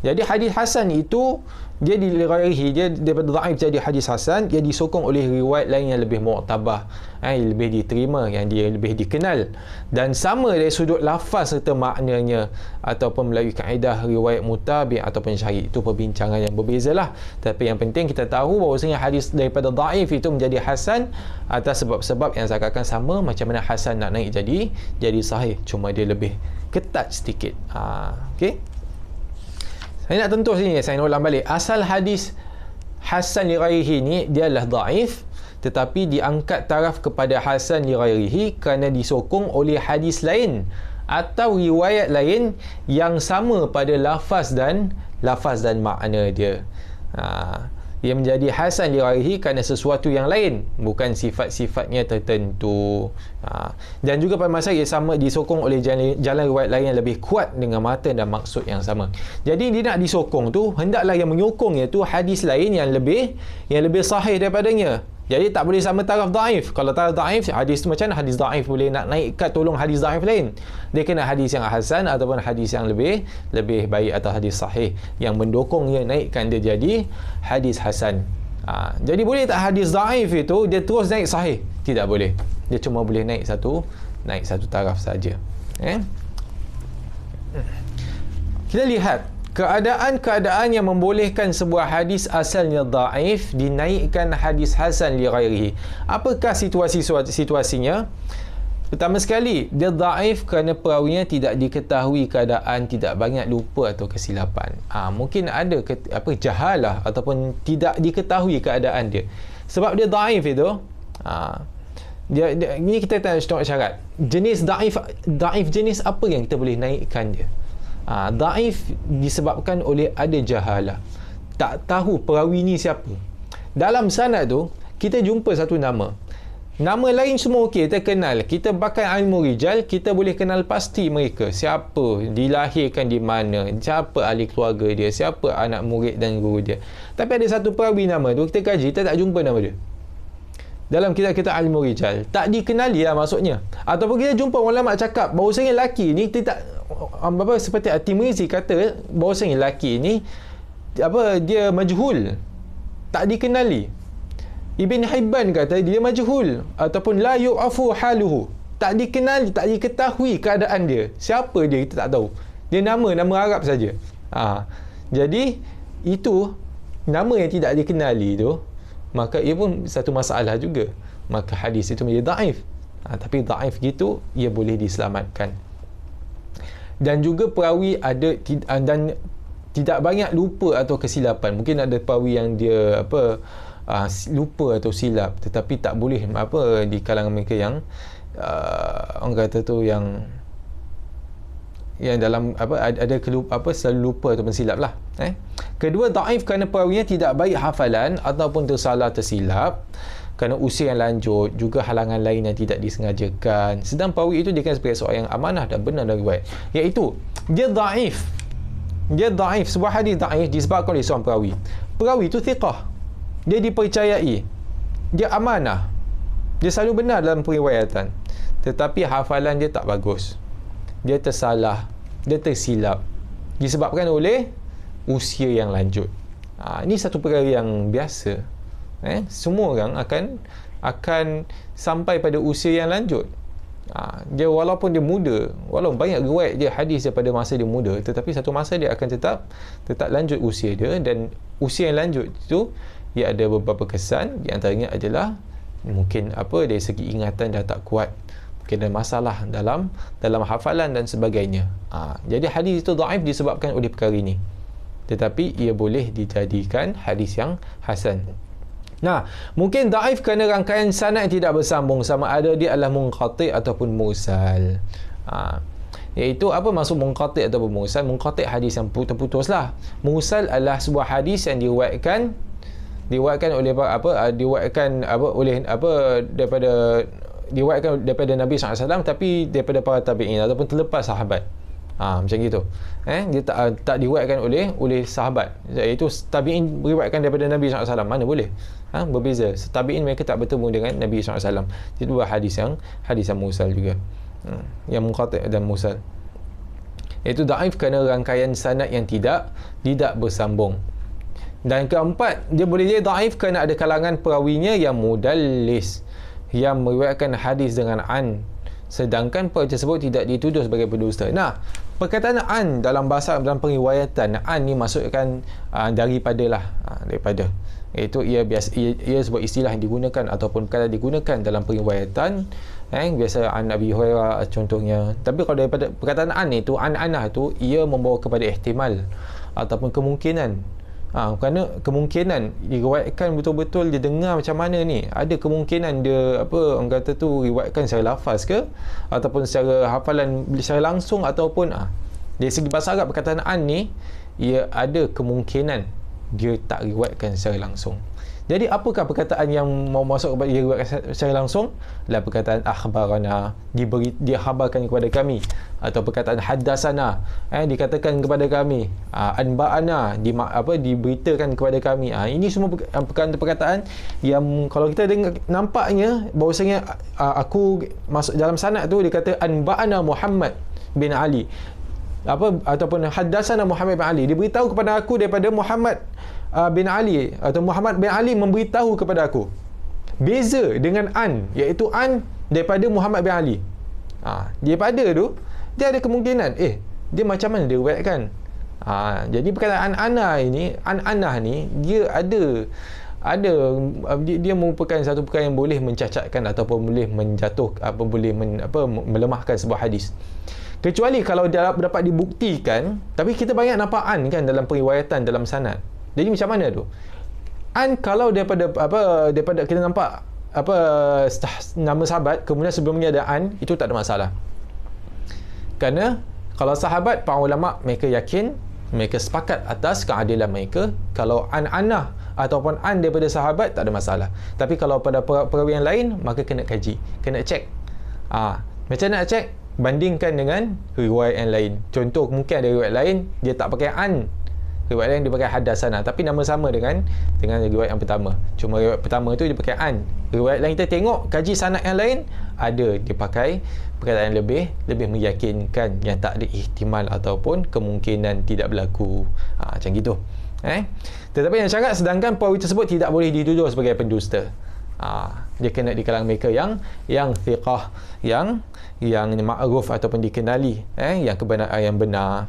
Jadi hadis hasan itu dia dia daripada dhaif jadi hadis hasan, dia disokong oleh riwayat lain yang lebih mu'tabar, lebih diterima, yang dia lebih dikenal, dan sama dari sudut lafaz serta maknanya ataupun melalui kaedah riwayat mutabi' ataupun syahid. Itu perbincangan yang berbezalah, tapi yang penting kita tahu bahawasanya hadis daripada dhaif itu menjadi hasan atas sebab-sebab yang seakan-akan sama macam mana hasan nak naik jadi sahih, cuma dia lebih ketat sedikit. Okey, saya nak tentu sini, saya nak ulang balik. Asal hadis hasan li ghairihi ni dia adalah dhaif, tetapi diangkat taraf kepada hasan li ghairihi kerana disokong oleh hadis lain atau riwayat lain yang sama pada lafaz dan makna dia. Ia menjadi hasan li ghairihi kerana sesuatu yang lain, bukan sifat-sifatnya tertentu. Dan juga pada masa ia sama disokong oleh jalan riwayat lain yang lebih kuat dengan matan dan maksud yang sama. Jadi dia nak disokong tu, hendaklah yang menyokongnya tu hadis lain yang lebih sahih daripadanya. Jadi tak boleh sama taraf dhaif. Kalau taraf dhaif, hadis tu macam mana hadis dhaif boleh nak naikkan tolong hadis dhaif lain? Dia kena hadis yang hasan ataupun hadis yang lebih baik atau hadis sahih yang mendukungnya naikkan dia jadi hadis hasan. Jadi boleh tak hadis dhaif itu dia terus naik sahih? Tidak boleh. Dia cuma boleh naik satu taraf saja. Kita lihat keadaan yang membolehkan sebuah hadis asalnya dhaif dinaikkan hadis hasan li ghairihi. Apakah situasinya? Pertama sekali, dia dhaif kerana perawinya tidak diketahui keadaan, tidak banyak lupa atau kesilapan. Mungkin ada jahalah ataupun tidak diketahui keadaan dia. Sebab dia dhaif itu, ini kita tengok syarat. Jenis dhaif jenis apa yang kita boleh naikkan dia? Dhaif disebabkan oleh ada jahalah, tak tahu perawi ni siapa. Dalam sanad tu kita jumpa satu nama lain semua okey, kita kenal, kita pakai ilmu rijal, kita boleh kenal pasti mereka, siapa, dilahirkan di mana, siapa ahli keluarga dia, siapa anak murid dan guru dia. Tapi ada satu perawi nama tu kita kaji, kita tak jumpa nama dia dalam kita ilmu rijal, tak dikenali lah maksudnya. Ataupun kita jumpa ulama cakap bahawasanya lelaki ni tidak seperti At-Tirmizi kata bahawasanya lelaki ni dia majhul, tak dikenali. Ibn Hibban kata dia majhul ataupun la yu'afu haluhu, tak dikenali, tak diketahui keadaan dia, siapa dia kita tak tahu, dia nama Arab saja. Jadi itu nama yang tidak dikenali tu, maka ia pun satu masalah juga, maka hadis itu menjadi dhaif. Tapi dhaif gitu ia boleh diselamatkan. Dan juga perawi ada dan tidak banyak lupa atau kesilapan. Mungkin ada perawi yang dia lupa atau silap, tetapi tak boleh di kalangan mereka yang orang kata tu yang dalam ada selalu lupa ataupun silap lah. Kedua, dhaif kerana perawinya tidak baik hafalan ataupun tersilap kerana usia yang lanjut, juga halangan lain yang tidak disengajakan. Sedang perawi itu dikenal sebagai seorang yang amanah dan benar dalam riwayat, iaitu dia dhaif. Sebuah hadis dhaif disebabkan oleh seorang perawi itu thiqah, dia dipercayai, dia amanah, dia selalu benar dalam periwayatan, tetapi hafalan dia tak bagus, dia tersalah, dia tersilap disebabkan oleh usia yang lanjut. Ini satu perkara yang biasa. Semua orang akan sampai pada usia yang lanjut. Dia walaupun dia muda, walaupun banyak riwayat dia hadis daripada masa dia muda, tetapi satu masa dia akan tetap lanjut usia dia, dan usia yang lanjut itu ia ada beberapa kesan. Di antaranya adalah mungkin dari segi ingatan dah tak kuat, mungkin ada masalah dalam hafalan dan sebagainya. Jadi hadis itu dhaif disebabkan oleh perkara ini, tetapi ia boleh dijadikan hadis yang hasan. Nah, mungkin dhaif kerana rangkaian sanad tidak bersambung, sama ada dia adalah munqati' ataupun mursal. Iaitu apa maksud munqati' ataupun mursal? Munqati' hadis yang putus-putus lah. Mursal adalah sebuah hadis yang diriwayatkan daripada Nabi SAW, tapi daripada para tabi'in ataupun terlepas sahabat. Macam gitu. Dia tak diriwayatkan oleh sahabat, iaitu tabi'in beriwayatkan daripada Nabi SAW. Mana boleh? Berbeza. Tabi'in mereka tak bertemu dengan Nabi SAW. Itu dua hadis yang mursal juga. Yang munqati' dan mursal. Iaitu dhaif kerana rangkaian sanad yang tidak bersambung. Dan keempat, dia boleh jadi dhaif kerana ada kalangan perawinya yang mudallis, yang meriwayatkan hadis dengan an, sedangkan perawi tersebut tidak dituduh sebagai pendusta. Nah, perkataan an dalam dalam periwayatan, an ni maksudkan daripada, iaitu ia sebuah istilah yang digunakan ataupun perkataan digunakan dalam periwayatan. Biasa an Abi Hurairah contohnya. Tapi kalau daripada perkataan an itu, an-anah itu, ia membawa kepada ihtimal ataupun kemungkinan. Kerana kemungkinan diriwayatkan betul-betul dia dengar macam mana ni, ada kemungkinan dia orang kata tu riwayatkan secara lafaz ke ataupun secara hafalan secara langsung, ataupun dari segi bahasa Arab perkataan an ni ia ada kemungkinan dia tak riwayatkan secara langsung. Jadi apakah perkataan yang mau masuk kepada dia riwayatkan secara langsung? Adalah perkataan akhbarana, dia khabarkan kepada kami, atau perkataan haddatsana, dikatakan kepada kami, anba'ana, diberitakan kepada kami. Ini semua perkataan yang kalau kita dengar, nampaknya bahawasanya aku masuk dalam sanad tu dia kata anba'ana Muhammad bin Ali, ataupun haddatsana Muhammad bin Ali, diberitahu kepada aku daripada Muhammad bin Ali, atau Muhammad bin Ali memberitahu kepada aku. Beza dengan an, iaitu an daripada Muhammad bin Ali. Daripada tu dia ada kemungkinan dia macam mana dia riwayatkan. Jadi perkataan an-anah ni dia ada dia merupakan satu perkara yang boleh mencacatkan ataupun boleh melemahkan sebuah hadis. Kecuali kalau dapat dibuktikan, tapi kita banyak nampak an kan dalam periwayatan dalam sanad. Jadi macam mana tu? An kalau daripada kita nampak nama sahabat, kemudian sebelumnya ada an, itu tak ada masalah. Kerana kalau sahabat, para ulama mereka yakin, mereka sepakat atas keadilan mereka. Kalau an-anah ataupun an daripada sahabat, tak ada masalah. Tapi kalau pada perawi yang lain, maka kena kaji, kena cek. Macam nak cek? Bandingkan dengan riwayat yang lain. Contoh, mungkin ada riwayat lain dia tak pakai an, riwayat lain dia pakai haddatsana, tapi nama sama dengan riwayat yang pertama. Cuma riwayat pertama tu dia pakai an. Riwayat lain kita tengok, kaji sanad yang lain, ada dia pakai perkataan yang lebih meyakinkan, yang tak ada ihtimal ataupun kemungkinan tidak berlaku. Macam gitu. Tetapi yang syarat, sedangkan perawi tersebut tidak boleh dituduh sebagai pendusta. Dia kena di kalangan mereka yang thiqah, yang ma'ruf ataupun dikenali, yang kebenaran yang benar.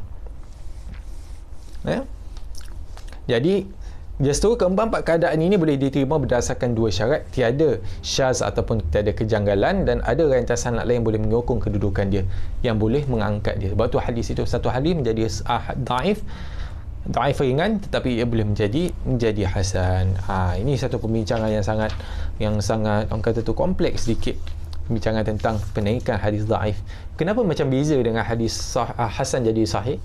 Jadi justru keempat keadaan ini boleh diterima berdasarkan dua syarat: tiada syaz ataupun tiada kejanggalan, dan ada rentesan sanad lain boleh menyokong kedudukan dia, yang boleh mengangkat dia. Sebab tu hadis itu, satu hadis menjadi dhaif ringan, tetapi ia boleh menjadi hasan. Ini satu pembincangan yang sangat orang kata tu kompleks sedikit, pembincangan tentang penaikan hadis dhaif. Kenapa macam beza dengan hadis hasan jadi sahih?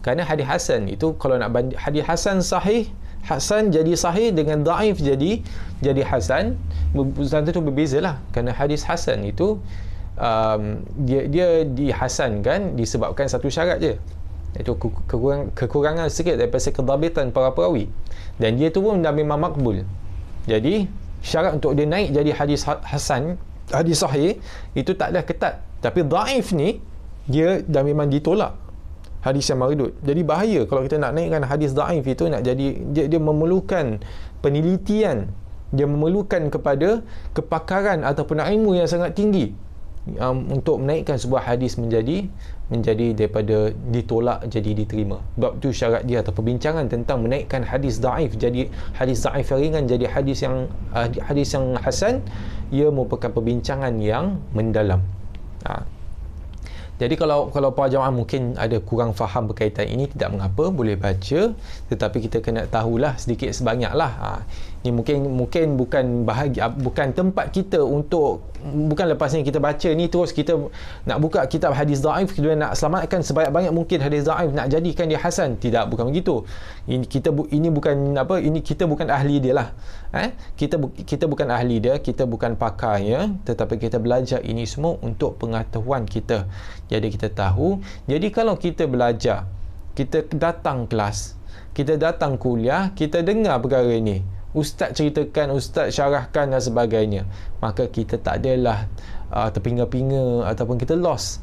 Kerana hadis hasan itu, kalau nak banding hadis hasan jadi sahih dengan dhaif jadi hasan, itu berbezalah. Kerana hadis hasan itu dia dihasankan disebabkan satu syarat je, iaitu kekurangan sikit daripada kedabitan para perawi, dan dia tu pun dah memang makbul. Jadi syarat untuk dia naik jadi hadis hasan, hadis sahih, itu tak dah ketat. Tapi dhaif ni dia dah memang ditolak, hadis yang mardud. Jadi bahaya kalau kita nak naikkan hadis dhaif itu, nak jadi dia memerlukan penelitian, dia memerlukan kepada kepakaran ataupun ilmu yang sangat tinggi. untuk menaikkan sebuah hadis menjadi daripada ditolak jadi diterima. Bab tu syarat dia, atau perbincangan tentang menaikkan hadis dhaif jadi hadis dhaif yang ringan jadi hadis yang hasan, ia merupakan perbincangan yang mendalam. Jadi kalau para jamaah mungkin ada kurang faham berkaitan ini, tidak mengapa, boleh baca, tetapi kita kena tahulah sedikit sebanyaklah. Ini mungkin bukan tempat kita untuk, bukan lepas ni kita baca ni terus kita nak buka kitab hadis dhaif, kita nak selamatkan sebanyak-banyak mungkin hadis dhaif, nak jadikan dia hasan. Tidak, bukan begitu. Kita bukan ahli dia lah. Kita bukan ahli dia, kita bukan pakarnya, tetapi kita belajar ini semua untuk pengetahuan kita. Jadi kita tahu. Jadi kalau kita belajar, kita datang kelas, kita datang kuliah, kita dengar perkara ini, ustaz ceritakan, ustaz syarahkan dan sebagainya, maka kita tak adalah terpinga-pinga ataupun kita lost.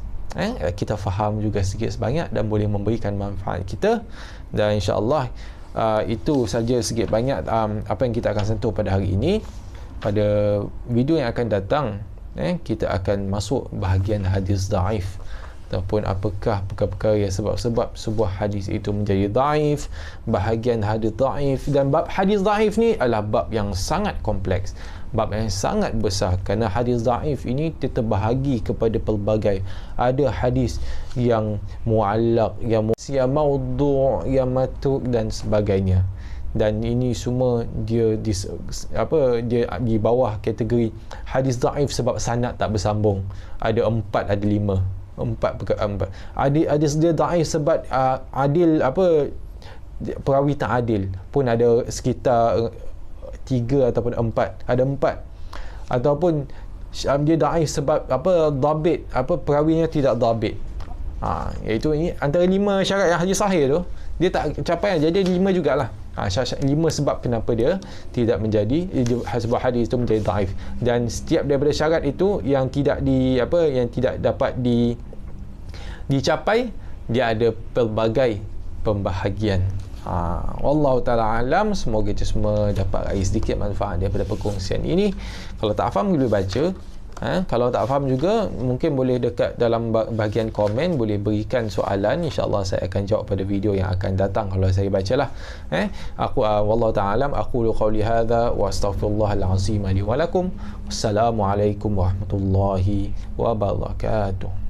Kita faham juga sedikit sebanyak dan boleh memberikan manfaat kita. Dan insya-Allah itu saja sedikit banyak apa yang kita akan sentuh pada hari ini. Pada video yang akan datang, kita akan masuk bahagian hadis dhaif, ataupun apakah perkara-perkara yang sebab-sebab sebuah hadis itu menjadi dhaif, bahagian hadis dhaif. Dan bab hadis dhaif ni adalah bab yang sangat kompleks, bab yang sangat besar, kerana hadis dhaif ini terbahagi kepada pelbagai. Ada hadis yang muallaq, yang maudhu', yang matruk dan sebagainya. Dan ini semua dia di bawah kategori hadis dhaif sebab sanad tak bersambung. Ada 4, ada 5. Ada dia dhaif sebab adil, perawi tak adil pun ada sekitar 3 ataupun 4, ada 4. Ataupun dia dhaif sebab dhabit, perawinya tidak dhabit. Iaitu ini antara 5 syarat yang hadis sahih tu dia tak capai, jadi 5 jugalah. 5 sebab kenapa dia tidak menjadi, sebuah hadis itu menjadi dhaif. Dan setiap daripada syarat itu yang tidak yang tidak dapat dicapai, dia ada pelbagai pembahagian. Wallahu ta'ala alam. Semoga kita semua dapat raih sedikit manfaat daripada perkongsian ini. Kalau tak faham, boleh baca. Kalau tak faham juga, mungkin boleh dekat dalam bahagian komen, boleh berikan soalan. InsyaAllah saya akan jawab pada video yang akan datang kalau saya bacalah. Wallahu ta'ala alam. Aqulu qawli hadha wa astaghfirullahal azim li wa lakum. Wassalamualaikum warahmatullahi wabarakatuh.